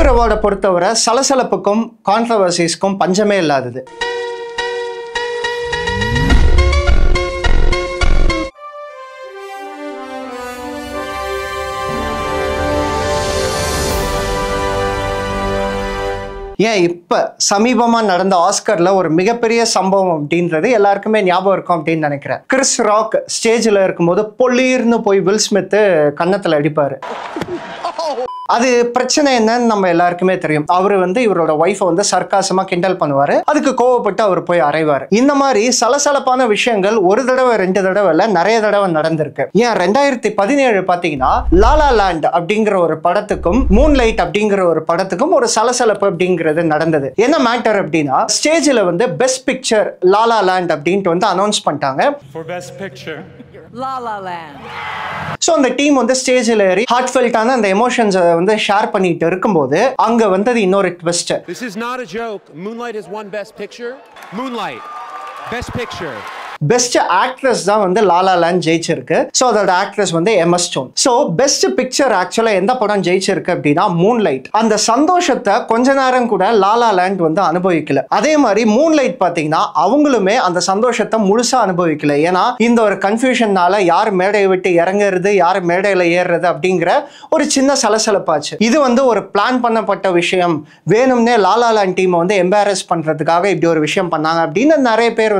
Oscar அவார்டை பொறுத்தவரை சலசலப்புக்கும் கான்ட்ரவர்சிஸ்க்கும் பஞ்சமே இல்லாதது. ஏன் இப்ப சமீபமா நடந்த ஆஸ்கர்ல ஒரு மிகப்பெரிய சம்பவம் அப்படின்றது எல்லாருக்குமே ஞாபகம் இருக்கும் அப்படின்னு நினைக்கிறேன். கிறிஸ் ராக் ஸ்டேஜ்ல இருக்கும்போது பொல்லீர்னு போய் வில் ஸ்மித் கன்னத்துல அடிப்பாரு. அது பிரச்சனை என்னன்னு நம்ம எல்லாருக்குமே தெரியும். அவரு இவரோட ஒய்ஃபை சர்க்காசமா கிண்டல் பண்ணுவாரு. அதுக்கு கோவப்பட்டு அவர் போய் அறைவாரு. இந்த மாதிரி சலசலப்பான விஷயங்கள் ஒரு தடவை 2 தடவை இல்ல, நிறைய தடவை நடந்திருக்கு. ஏன் 2017 பாத்தீங்கன்னா லாலா லேண்ட் அப்படிங்கிற ஒரு படத்துக்கும் மூன்லைட் அப்படிங்கிற ஒரு படத்துக்கும் ஒரு சலசலப்பு அப்படிங்கிறது நடந்தது. என்ன மேட்டர் அப்படின்னா, ஸ்டேஜ்ல பெஸ்ட் பிக்சர் லாலா லேண்ட் அப்படின்ட்டு அனௌன்ஸ் பண்ணிட்டாங்க. La La Land. So அந்த டீம் ஸ்டேஜில் ஏறி ஹார்ட்ஃபெல்ட்டான அந்த எமோஷன்ஸை ஷேர் பண்ணிட்டு இருக்கும்போது அங்க இன்னொரு twist. This is not a joke. Moonlight has won Best Picture. Moonlight, Best Picture. Best actress தான் லாலா லேண்ட் ஜெயிச்சிருக்கு. ஸோ அதோட ஆக்ட்ரஸ் எம்மா ஸ்டோன். ஸோ பெஸ்ட் பிக்சர் ஆக்சுவலா எந்த படம் ஜெயிச்சிருக்கு அப்படின்னா மூன்லைட். அந்த சந்தோஷத்தை கொஞ்ச நேரம் கூட லாலா லேண்ட் அனுபவிக்கல. அதே மாதிரி மூன்லைட் பாத்தீங்கன்னா அவங்களுமே அந்த சந்தோஷத்தை முழுசா அனுபவிக்கல. ஏன்னா இந்த ஒரு கன்ஃபியூஷன்னால யார் மேடையை விட்டு இறங்குறது, யார் மேடையில ஏறுறது அப்படிங்கிற ஒரு சின்ன சலசலப்பாச்சு. இது ஒரு பிளான் பண்ணப்பட்ட விஷயம். வேணும்னே லாலா லேண்ட் டீம் எம்பாரஸ் பண்றதுக்காக இப்படி ஒரு விஷயம் பண்ணாங்க அப்படின்னு நிறைய பேர்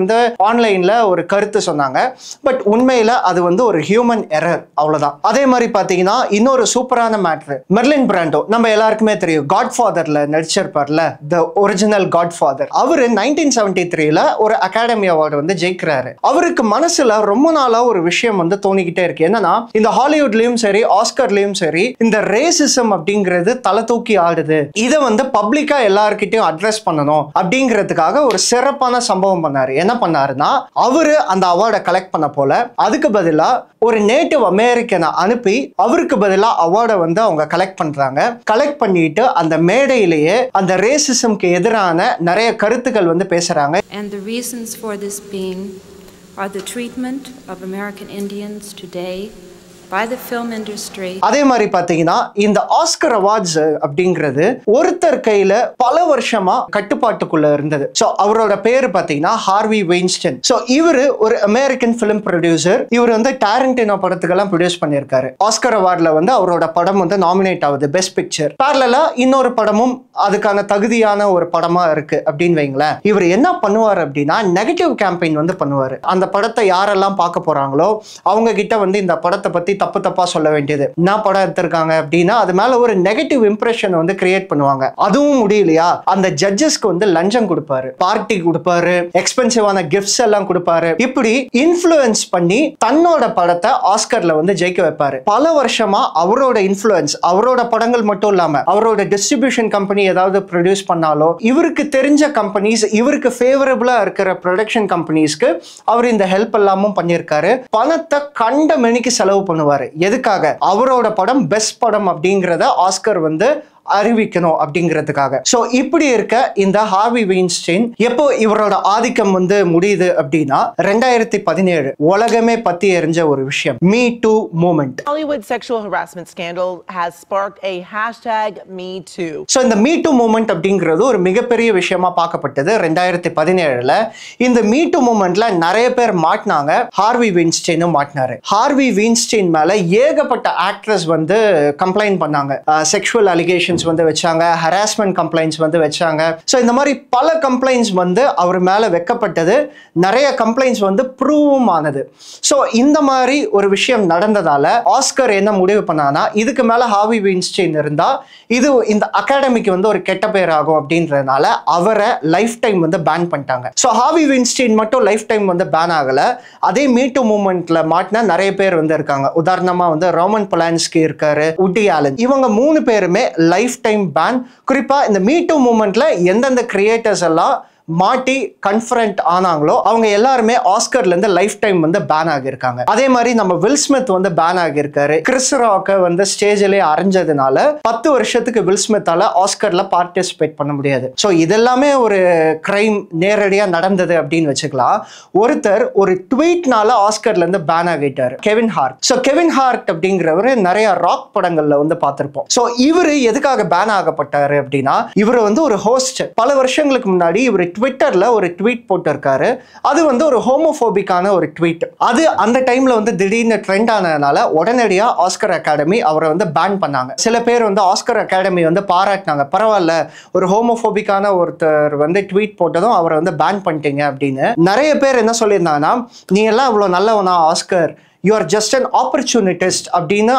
ஆன்லைன்ல ஒரு கருத்து சொன்னாங்க. பட் உண்மையில அது ஒரு ஹியூமன் எரர், அவ்வளவுதான். அதே மாதிரி பாத்தீங்கன்னா இன்னொரு சூப்பரான மேட்டர், மெர்லின் பிராண்டோ நம்ம எல்லாருக்குமே தெரியும், காட்ஃபாதர்ல நடிச்சிருப்பார்ல, தி ஒரிஜினல் காட்ஃபாதர். அவரு 1973ல ஒரு அகாடமி அவார்டு ஜெயிக்கிறாரு. அவருக்கு மனசுல ரொம்ப நாளா ஒரு விஷயம் தோணிக்கிட்டே இருக்கு. என்னன்னா, இந்த ஹாலிவுட்லயும் சரி ஆஸ்கர்லயும் சரி இந்த ரேசிசம் அப்படிங்கிறது தலை தூக்கி ஆடுது. இதை பப்ளிக்கா எல்லார்கிட்டயும் அட்ரஸ் பண்ணணும் அப்படிங்கிறதுக்காக ஒரு சிறப்பான சம்பவம் பண்ணாரு. என்ன பண்ணாருன்னா, அவரு அந்த அவார்டை கலெக்ட் பண்ண போல அதுக்கு பதிலா ஒரு நேட்டிவ் அமெரிக்கனை அனுப்பி அவருக்கு பதிலா அவார்டை அவங்க கலெக்ட் பண்றாங்க. கலெக்ட் பண்ணிட்டு அந்த மேடையிலேயே அந்த ரேசிசம்க்கு எதிரான நிறைய கருத்துக்கள் பேசுறாங்க. And the reasons for this being are the treatment of American Indians today by the film industry. அதே மாதிரி பாத்தீங்கன்னா இந்த ஆஸ்கர் அவார்ட்ஸ் அப்படிங்கிறது ஒருத்தர் கையில பல வருஷமா கட்டுப்பாட்டுக்குள்ள இருந்தது. சோ அவரோட பேரு பாத்தீங்கன்னா ஹார்வி வெயின்ஸ்டைன். சோ இவரு ஒரு அமெரிக்கன் பிலிம் ப்ரொடியூசர். இவர் டாரண்டினோ படத்துக்கெல்லாம் ப்ரொடியூஸ் பண்ணியிருக்காரு. ஆஸ்கர் அவார்ட்ல அவரோட படம் நாமினேட் ஆகுது பெஸ்ட் பிக்சர். பேரலா இன்னொரு படமும் அதுக்கான தகுதியான ஒரு படமா இருக்கு அப்படின்னு வைங்களேன். இவர் என்ன பண்ணுவார் அப்படின்னா நெகட்டிவ் கேம்பெயின் பண்ணுவாரு. அந்த படத்தை யாரெல்லாம் பார்க்க போறாங்களோ அவங்க கிட்ட இந்த படத்தை பத்தி தப்பு தப்பா சொல்ல வேண்டியது. என்ன படம் எடுத்திருக்காங்க அப்படின்னா அது மேல ஒரு நெகட்டிவ் இம்ப்ரெஷன் கிரியேட் பண்ணுவாங்க. அதுவும் முடியலையா, அந்த ஜட்ஜஸ்க்கு லஞ்சம் கொடுப்பாரு, பார்ட்டி கொடுப்பாரு, எக்ஸ்பென்சிவான கிஃப்ட்ஸ் எல்லாம் கொடுப்பாரு. இப்படி இன்ஃப்ளூயன்ஸ் பண்ணி தன்னோட படத்தை ஆஸ்கர்ல ஜெயிக்க வைப்பாரு. பல வருஷமா அவரோட இன்ஃப்ளூயன்ஸ், அவரோட படங்கள் மட்டும் இல்லாம அவரோட டிஸ்ட்ரிபியூஷன் கம்பெனி ஏதாவது ப்ரொடியூஸ் பண்ணாலோ இவருக்கு தெரிஞ்ச கம்பெனிஸ், இவருக்கு ஃபேவரபிளா இருக்கிற ப்ரொடக்ஷன் கம்பெனிஸ்க்கு அவர் இந்த ஹெல்ப் எல்லாமும் பண்ணியிருக்காரு. பணத்தை கண்ட மெனிக்கு செலவு பண்ணுவார். எதுக்காக? அவரோட படம் பெஸ்ட் படம் அப்படிங்கறத ஆஸ்கர் அறிவிக்கணும் அப்படிங்கிறதுக்காக. சோ இப்படி இருக்க இந்த ஹார்வி வெயின்ஸ்டைன் எப்போ இவரோட ஆதிக்கம் முடியுது அப்படின்னா 2017 உலகமே பத்தி எரிஞ்ச ஒரு விஷயம், me too movement. Hollywood sexual harassment scandal has sparked a #MeToo. So இந்த மீ டூ மூமெண்ட் அப்படிங்கிறது ஒரு மிகப்பெரிய விஷயமா பார்க்கப்பட்டது 2017ல. இந்த மீ டூ மூமெண்ட்ல நிறைய பேர் மாட்டினாங்க. ஹார்வி வெயின்ஸ்டைனும் மாட்டினாரு. ஹார்வி வெயின்ஸ்டைன் மேல ஏகப்பட்ட ஆக்ட்ரஸ் கம்ப்ளைண்ட் பண்ணாங்க. செக்ஷுவல் அலிகேஷன் வச்சாங்க, ஹராஸ்மென்ட் கம்ப்ளைண்ட்ஸ் வச்சாங்க. சோ இந்த மாதிரி பல கம்ப்ளைண்ட்ஸ் அவர் மேல வைக்கப்பட்டது. நிறைய கம்ப்ளைண்ட்ஸ் ப்ரூவும் ஆனது. சோ இந்த மாதிரி ஒரு விஷயம் நடந்ததால ஆஸ்கர் என்ன முடிவு பண்ணானா, இதுக்கு மேல ஹார்வி வெயின்ஸ்டைன் இருந்தா இது இந்த அகாடமிக்கு ஒரு கெட்ட பேர் ஆகும் அப்படின்றதுனால அவரை லைஃப் டைம் பேன் பண்ணிட்டாங்க. சோ ஹார்வி வெயின்ஸ்டைன் மட்டும் லைஃப் டைம் பேன் ஆகல. அதே மீ டூ மூவ்மெண்ட்ல மாட்டின நிறைய பேர் இருக்காங்க. உதாரணமா ரோமன் பொலான்ஸ்கி இருக்காரு, உட்டி ஆலன். இவங்க 3 பேருமே லைஃப் டைம் பேன். குறிப்பா இந்த மீ டூ மூவ்மெண்ட்ல எந்தெந்த கிரியேட்டர்ஸ் எல்லாம் மாட்டி கன்ஃபரண்ட் ஆனாங்களோ அவங்க எல்லாருமே ஆஸ்கர்ல இருந்து லைஃப் டைம் வந்து பேன் ஆகியிருக்காங்க. அதே மாதிரி நம்ம வில் ஸ்மித் வந்து பேன் ஆகியிருக்காரு. கிறிஸ் ராக்கை வந்து ஸ்டேஜிலே அரைஞ்சதுனால 10 வருஷத்துக்கு வில் ஸ்மித்தால ஆஸ்கர்ல பார்ட்டிசிபேட் பண்ண முடியாது. ஸோ இதெல்லாமே ஒரு கிரைம் நேரடியாக நடந்தது அப்படின்னு வச்சுக்கலாம். ஒருத்தர் ஒரு ட்வீட்னால ஆஸ்கர்ல இருந்து பேன் ஆகிட்டாரு, Kevin Hart. So Kevin Hart அப்படிங்கிறவரு நிறைய ராக் படங்கள்ல வந்து பார்த்திருப்போம். ஸோ இவரு எதுக்காக பேன் ஆகப்பட்டாரு அப்படின்னா, இவர் வந்து ஒரு ஹோஸ்ட். பல வருஷங்களுக்கு முன்னாடி இவர் ட்விட்டர்ல ஒரு ட்வீட் போட்டிருக்காரு. அது வந்து ஒரு ஹோமோபோபிக்கான ஒரு ட்வீட். அது அந்த டைம்ல வந்து திடீர்னு ட்ரெண்ட் ஆனதுனால உடனடியா ஆஸ்கர் அகாடமி அவரை வந்து பேன் பண்ணாங்க. சில பேர் வந்து ஆஸ்கர் அகாடமி வந்து பாராட்டினாங்க, பரவாயில்ல ஒரு ஹோமோபோபிக்கான ஒருத்தர் வந்து ட்வீட் போட்டதும் அவரை வந்து பேன் பண்ணிட்டீங்க அப்படின்னு. நிறைய பேர் என்ன சொல்லியிருந்தாங்கன்னா, நீ எல்லாம் இவ்வளவு நல்லவனா Oscar, you are just an opportunist அப்படின்னு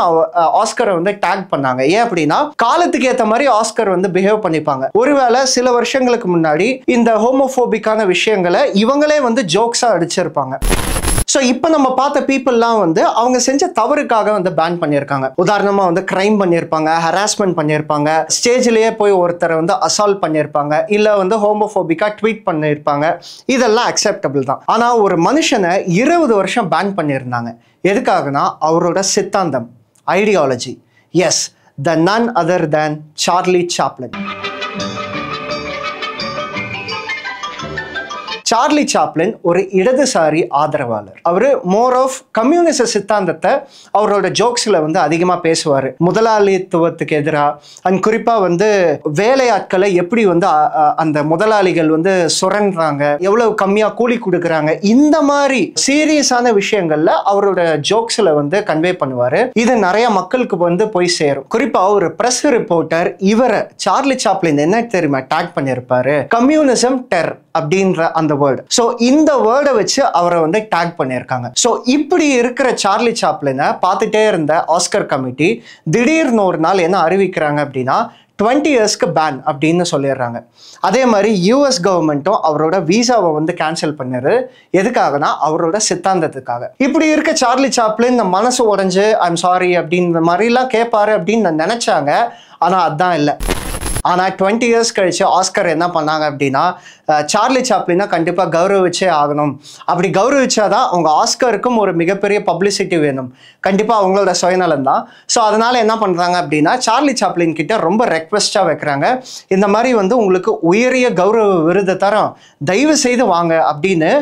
ஆஸ்கரை வந்து டேக் பண்ணாங்க. ஏன் அப்படின்னா, காலத்துக்கு ஏற்ற மாதிரி ஆஸ்கர் வந்து பிஹேவ் பண்ணிப்பாங்க. ஒருவேளை சில வருஷங்களுக்கு முன்னாடி இந்த ஹோமோபோபிக்கான விஷயங்களை இவங்களே வந்து ஜோக்ஸா அடிச்சிருப்பாங்க. ஸோ இப்போ நம்ம பார்த்த பீப்புளெலாம் வந்து அவங்க செஞ்ச தவறுக்காக வந்து பேன் பண்ணியிருக்காங்க. உதாரணமாக வந்து கிரைம் பண்ணியிருப்பாங்க, ஹராஸ்மெண்ட் பண்ணியிருப்பாங்க, ஸ்டேஜ்லேயே போய் ஒருத்தரை வந்து அசால்ட் பண்ணியிருப்பாங்க, இல்லை வந்து ஹோமோஃபோபிக்காக ட்வீட் பண்ணியிருப்பாங்க. இதெல்லாம் அக்செப்டபிள் தான். ஆனால் ஒரு மனுஷனை 20 வருஷம் பேன் பண்ணியிருந்தாங்க. எதுக்காகனா அவரோட சித்தாந்தம், ideology. Yes, the none other than Charlie Chaplin. Charlie Chaplin ஒரு இடதுசாரி ஆதரவாளர். அவர் மோர் ஆஃப் கம்யூனிச சித்தாந்தத்தை அவரோட ஜோக்ஸ்ல வந்து அதிகமாக பேசுவார். முதலாளித்துவத்துக்கு எதிராக அண்ட் குறிப்பாக வந்து வேலையாட்களை எப்படி வந்து அந்த முதலாளிகள் வந்து சுரண்டுறாங்க, எவ்வளவு கம்மியாக கூலி கொடுக்குறாங்க, இந்த மாதிரி சீரியஸான விஷயங்கள்ல அவரோட ஜோக்ஸ்ல வந்து கன்வே பண்ணுவார். இது நிறைய மக்களுக்கு வந்து போய் சேரும். குறிப்பாக ஒரு பிரஸ் ரிப்போர்ட்டர் இவரை சார்லி சாப்ளின் என்ன தெரியுமா டேக் பண்ணியிருப்பாரு, கம்யூனிசம் டெர் அப்படின்ற அந்த வேர்டு. ஸோ இந்த வேர்டை வச்சு அவரை வந்து டேக் பண்ணியிருக்காங்க. ஸோ இப்படி இருக்கிற சார்லி சாப்ளினை பார்த்துட்டே இருந்த ஆஸ்கர் கமிட்டி திடீர்னு ஒரு நாள் என்ன அறிவிக்கிறாங்க அப்படின்னா, 20 இயர்ஸ்க்கு பேன் அப்படின்னு சொல்லிடுறாங்க. அதே மாதிரி யூஎஸ் கவர்மெண்ட்டும் அவரோட விசாவை வந்து கேன்சல் பண்ணிரு. எதுக்காகனா அவரோட சித்தாந்தத்துக்காக. இப்படி இருக்க சார்லி சாப்ளின் மனசு உடைஞ்சு ஐம் சாரி அப்படின்ற மாதிரிலாம் கேட்பாரு அப்படின்னு நினைச்சாங்க. ஆனால் அதுதான் இல்லை. ஆனால் 20 இயர்ஸ் கழிச்சு ஆஸ்கர் என்ன பண்ணாங்க அப்படின்னா, சார்லி சாப்ளினை கண்டிப்பாக கௌரவிச்சே ஆகணும். அப்படி கௌரவிச்சாதான் அவங்க ஆஸ்கருக்கும் ஒரு மிகப்பெரிய பப்ளிசிட்டி வேணும். கண்டிப்பாக அவங்களோட சுயநலம் தான். ஸோ அதனால என்ன பண்ணுறாங்க அப்படின்னா, சார்லி சாப்ளின் கிட்ட ரொம்ப ரெக்வெஸ்டாக வைக்கிறாங்க, இந்த மாதிரி வந்து உங்களுக்கு உயரிய கௌரவ விருது தரோம், தயவு செய்து வாங்க அப்படின்னு.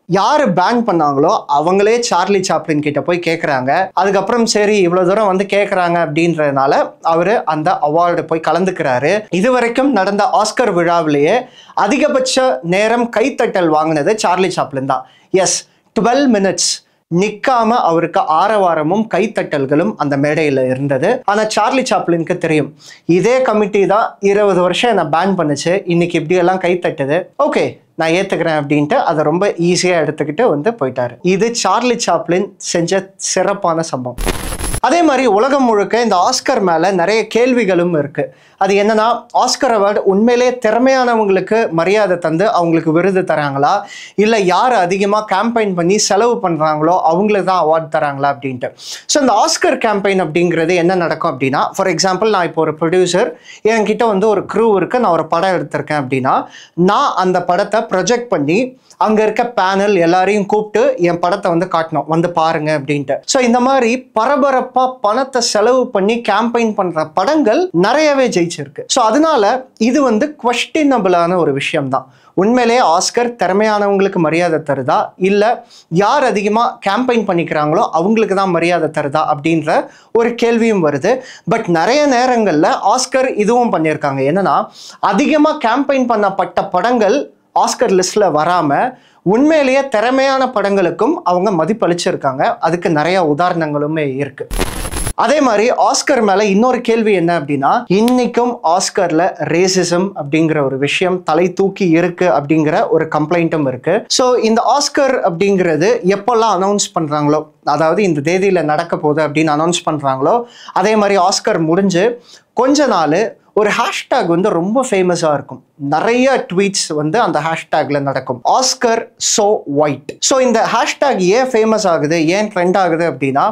யார் பேன் பண்ணாங்களோ அவங்களே சார்லி சாப்ளின் கிட்ட போய் கேட்குறாங்க. அதுக்கப்புறம் சரி இவ்வளோ தூரம் வந்து கேட்குறாங்க அப்படின்றதுனால அவர் அந்த அவார்டு போய் கலந்துக்கிறாரு. இதுவரைக்கும் நடந்த ஆஸ்கர் விழாவிலேயே அதிகபட்ச நேரம் கைத்தட்டல் வாங்கினது சார்லி சாப்ளின் தான். எஸ், 12 minutes நிக்காம அவருக்கு ஆரவாரமும் கைத்தட்டல்களும் அந்த மேடையில் இருந்தது. ஆனால் சார்லி சாப்ளினுக்கு தெரியும், இதே கமிட்டி தான் 20 வருஷம் என்னை பேன் பண்ணுச்சு, இன்னைக்கு இப்படியெல்லாம் கைத்தட்டுது, ஓகே நான் ஏற்றுக்கிறேன் அப்படின்ட்டு அதை ரொம்ப ஈஸியாக எடுத்துக்கிட்டு வந்து போயிட்டாரு. இது சார்லி சாப்ளின் செஞ்ச சிறப்பான சம்பவம். அதே மாதிரி உலகம் முழுக்க இந்த ஆஸ்கர் மேலே நிறைய கேள்விகளும் இருக்குது. அது என்னன்னா, ஆஸ்கர் அவார்டு உண்மையிலே திறமையானவங்களுக்கு மரியாதை தந்து அவங்களுக்கு விருது தராங்களா, இல்லை யார் அதிகமாக கேம்பெயின் பண்ணி செலவு பண்ணுறாங்களோ அவங்களுக்கு தான் அவார்டு தராங்களா அப்படின்ட்டு. ஸோ இந்த ஆஸ்கர் கேம்பெயின் அப்படிங்கிறது என்ன நடக்கும் அப்படின்னா, ஃபார் எக்ஸாம்பிள் நான் இப்போ ஒரு ப்ரொடியூசர், என்கிட்ட வந்து ஒரு க்ரூ இருக்குது, நான் ஒரு படம் எடுத்திருக்கேன் அப்படின்னா, நான் அந்த படத்தை ப்ரொஜெக்ட் பண்ணி அங்கே இருக்க பேனல் எல்லாரையும் கூப்பிட்டு என் படத்தை வந்து காட்டணும், வந்து பாருங்க அப்படின்ட்டு. ஸோ இந்த மாதிரி பரபரப்பாக பணத்தை செலவு பண்ணி கேம்பெயின் பண்ணுற படங்கள் நிறையவே ஜெயிச்சிருக்கு. ஸோ அதனால இது வந்து குவெஸ்டினபிளான ஒரு விஷயம் தான். உண்மையிலே ஆஸ்கர் திறமையானவங்களுக்கு மரியாதை தருதா, இல்லை யார் அதிகமாக கேம்பெயின் பண்ணிக்கிறாங்களோ அவங்களுக்கு தான் மரியாதை தருதா அப்படின்ற ஒரு கேள்வியும் வருது. பட் நிறைய நேரங்களில் ஆஸ்கர் இதுவும் பண்ணியிருக்காங்க. என்னன்னா, அதிகமாக கேம்பெயின் பண்ணப்பட்ட படங்கள் ஆஸ்கர் லிஸ்ட்ல வராம உண்மையிலேயே திறமையான படங்களுக்கும் அவங்க மதிப்பளிச்சிருக்காங்க. அதுக்கு நிறைய உதாரணங்களுமே இருக்கு. அதே மாதிரி ஆஸ்கர் மேல இன்னொரு கேள்வி என்ன அப்படின்னா, இன்னைக்கும் ஆஸ்கர்ல ரேசிசம் அப்படிங்கிற ஒரு விஷயம் தலை தூக்கி இருக்கு அப்படிங்கிற ஒரு கம்ப்ளைண்ட்டும் இருக்கு. ஸோ இந்த ஆஸ்கர் அப்படிங்கிறது எப்பெல்லாம் அனௌன்ஸ் பண்றாங்களோ, அதாவது இந்த தேதியில நடக்க போகுது அப்படின்னு அனௌன்ஸ் பண்றாங்களோ, அதே மாதிரி ஆஸ்கர் முடிஞ்சு கொஞ்ச நாள் ஒரு ஹேஷ்டேக் வந்து ரொம்ப ஃபேமஸாக இருக்கும். நிறைய ட்வீட்ஸ் வந்து அந்த ஹேஷ்டேக்ல நடக்கும், ஆஸ்கர் சோ ஒயிட். ஸோ இந்த ஹேஷ்டேக் ஏன் ஃபேமஸ் ஆகுது, ஏன் ட்ரெண்ட் ஆகுது அப்படின்னா,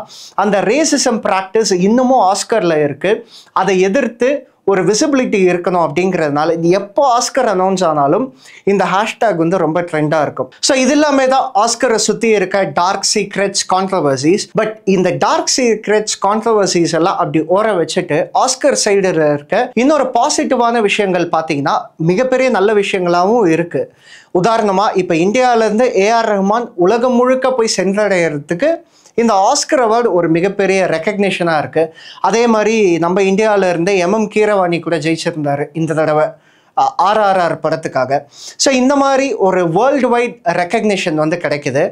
அந்த ரேசிசம் ப்ராக்டிஸ் இன்னமும் ஆஸ்கர்ல இருக்கு. அதை எதிர்த்து ஒரு விசிபிலிட்டி இருக்கணும் அப்படிங்கிறதுனால இது எப்போ ஆஸ்கர் அனௌன்ஸ் ஆனாலும் இந்த ஹேஷ்டேக் வந்து ரொம்ப ட்ரெண்டாக இருக்கும். ஸோ இது எல்லாமே தான் ஆஸ்கரை சுற்றி இருக்க டார்க் சீக்ரெட்ஸ் கான்ட்ரவர்சிஸ். பட் இந்த டார்க் சீக்ரெட்ஸ் கான்ட்ரவர்சிஸ் எல்லாம் அப்படி ஓர வச்சுட்டு ஆஸ்கர் சைடில் இருக்க இன்னொரு பாசிட்டிவான விஷயங்கள் பார்த்தீங்கன்னா மிகப்பெரிய நல்ல விஷயங்களாகவும் இருக்குது. உதாரணமாக இப்போ இந்தியாவிலேருந்து ஏஆர் ரஹ்மான் உலகம் முழுக்க போய் சென்றடைகிறதுக்கு இந்த ஆஸ்கர் அவார்டு ஒரு மிகப்பெரிய ரெக்கக்னேஷனாக இருக்குது. அதே மாதிரி நம்ம இந்தியாவிலேருந்து எம்எம் கீரவாணி கூட ஜெயிச்சிருந்தார் இந்த தடவை RRR படத்துக்காக. ஸோ இந்த மாதிரி ஒரு வேர்ல்டு வைட் ரெக்கக்னேஷன் வந்து கிடைக்குது.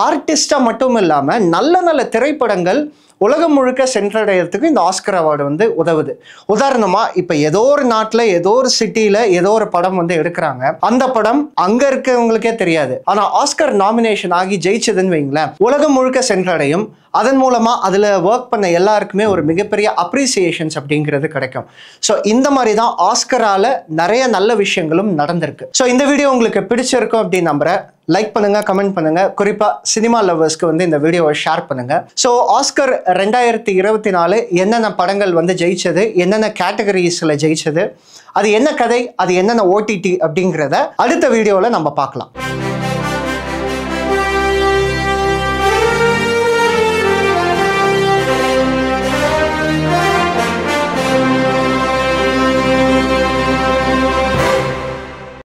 ஆர்டிஸ்டாக மட்டும் இல்லாமல் நல்ல நல்ல திரைப்படங்கள் உலகம் முழுக்க சென்றடைகிறதுக்கு இந்த ஆஸ்கர் அவார்டு வந்து உதவுது. உதாரணமாக இப்போ ஏதோ ஒரு நாட்டில் ஏதோ ஒரு சிட்டியில் ஏதோ ஒரு படம் வந்து எடுக்கிறாங்க. அந்த படம் அங்கே இருக்கவங்களுக்கே தெரியாது. ஆனால் ஆஸ்கர் நாமினேஷன் ஆகி ஜெயிச்சதுன்னு வைங்களேன், உலகம் முழுக்க சென்றடையும். அதன் மூலமாக அதில் ஒர்க் பண்ண எல்லாருக்குமே ஒரு மிகப்பெரிய அப்ரிசியேஷன்ஸ் அப்படிங்கிறது கிடைக்கும். ஸோ இந்த மாதிரி தான் ஆஸ்கரால் நிறைய நல்ல விஷயங்களும் நடந்திருக்கு. ஸோ இந்த வீடியோ உங்களுக்கு பிடிச்சிருக்கும் அப்படின்னு நம்புகிறேன். லைக் பண்ணுங்க, கமெண்ட் பண்ணுங்க, குறிப்பாக சினிமா லவர்ஸ்க்கு வந்து இந்த வீடியோவை ஷேர் பண்ணுங்க. ஸோ ஆஸ்கர் 2024 என்னென்ன படங்கள் வந்து ஜெயிச்சது, என்னென்ன கேட்டகரிஸில் ஜெயிச்சது, அது என்ன கதை, அது என்னென்ன OTT அப்படிங்கிறத அடுத்த வீடியோவில் நம்ம பார்க்கலாம்.